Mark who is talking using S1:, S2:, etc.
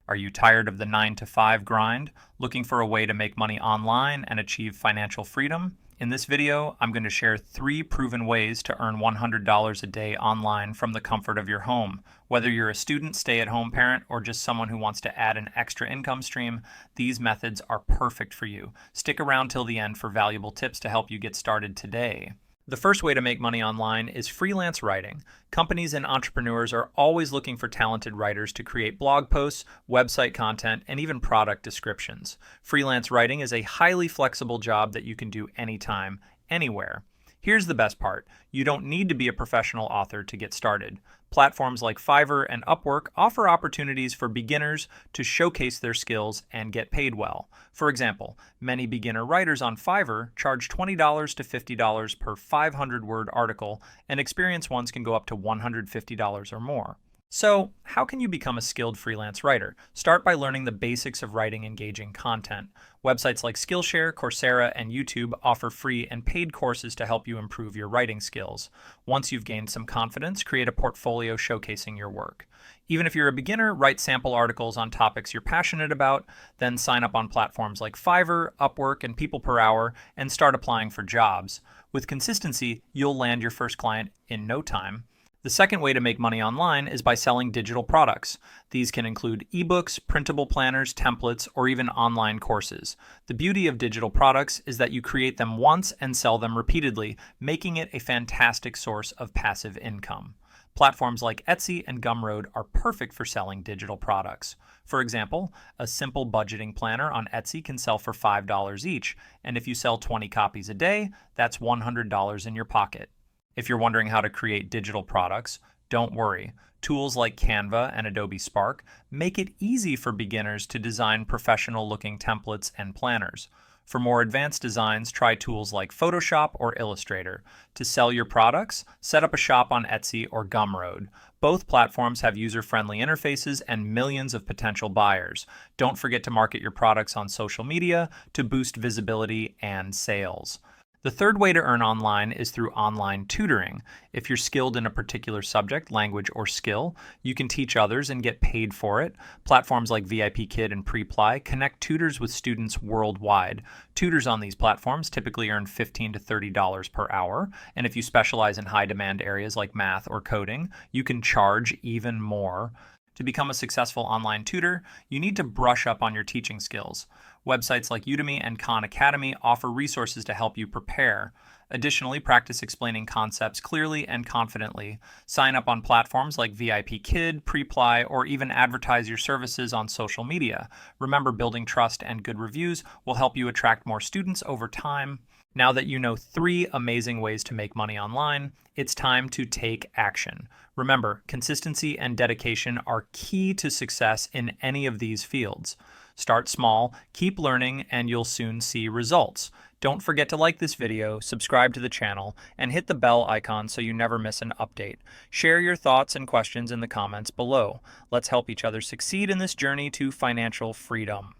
S1: Are you tired of the 9 to 5 grind, looking for a way to make money online and achieve financial freedom? In this video, I'm going to share 3 proven ways to earn $100 a day online from the comfort of your home. Whether you're a student, stay-at-home parent, or just someone who wants to add an extra income stream, these methods are perfect for you. Stick around till the end for valuable tips to help you get started today. The first way to make money online is freelance writing. Companies and entrepreneurs are always looking for talented writers to create blog posts, website content, and even product descriptions. Freelance writing is a highly flexible job that you can do anytime, anywhere. Here's the best part. You don't need to be a professional author to get started. Platforms like Fiverr and Upwork offer opportunities for beginners to showcase their skills and get paid well. For example, many beginner writers on Fiverr charge $20 to $50 per 500-word article, and experienced ones can go up to $150 or more. So, how can you become a skilled freelance writer? Start by learning the basics of writing engaging content. Websites like Skillshare, Coursera, and YouTube offer free and paid courses to help you improve your writing skills. Once you've gained some confidence, create a portfolio showcasing your work. Even if you're a beginner, write sample articles on topics you're passionate about, then sign up on platforms like Fiverr, Upwork, and People Per Hour, and start applying for jobs. With consistency, you'll land your first client in no time. The second way to make money online is by selling digital products. These can include eBooks, printable planners, templates, or even online courses. The beauty of digital products is that you create them once and sell them repeatedly, making it a fantastic source of passive income. Platforms like Etsy and Gumroad are perfect for selling digital products. For example, a simple budgeting planner on Etsy can sell for $5 each, and if you sell 20 copies a day, that's $100 in your pocket. If you're wondering how to create digital products, don't worry. Tools like Canva and Adobe Spark make it easy for beginners to design professional-looking templates and planners. For more advanced designs, try tools like Photoshop or Illustrator. To sell your products, set up a shop on Etsy or Gumroad. Both platforms have user-friendly interfaces and millions of potential buyers. Don't forget to market your products on social media to boost visibility and sales. The third way to earn online is through online tutoring. If you're skilled in a particular subject, language, or skill, you can teach others and get paid for it. Platforms like VIPKid and Preply connect tutors with students worldwide. Tutors on these platforms typically earn $15 to $30 per hour, and if you specialize in high-demand areas like math or coding, you can charge even more. To become a successful online tutor, you need to brush up on your teaching skills. Websites like Udemy and Khan Academy offer resources to help you prepare. Additionally, practice explaining concepts clearly and confidently. Sign up on platforms like VIPKid, Preply, or even advertise your services on social media. Remember, building trust and good reviews will help you attract more students over time. Now that you know 3 amazing ways to make money online, it's time to take action. Remember, consistency and dedication are key to success in any of these fields. Start small, keep learning, and you'll soon see results. Don't forget to like this video, subscribe to the channel, and hit the bell icon so you never miss an update. Share your thoughts and questions in the comments below. Let's help each other succeed in this journey to financial freedom.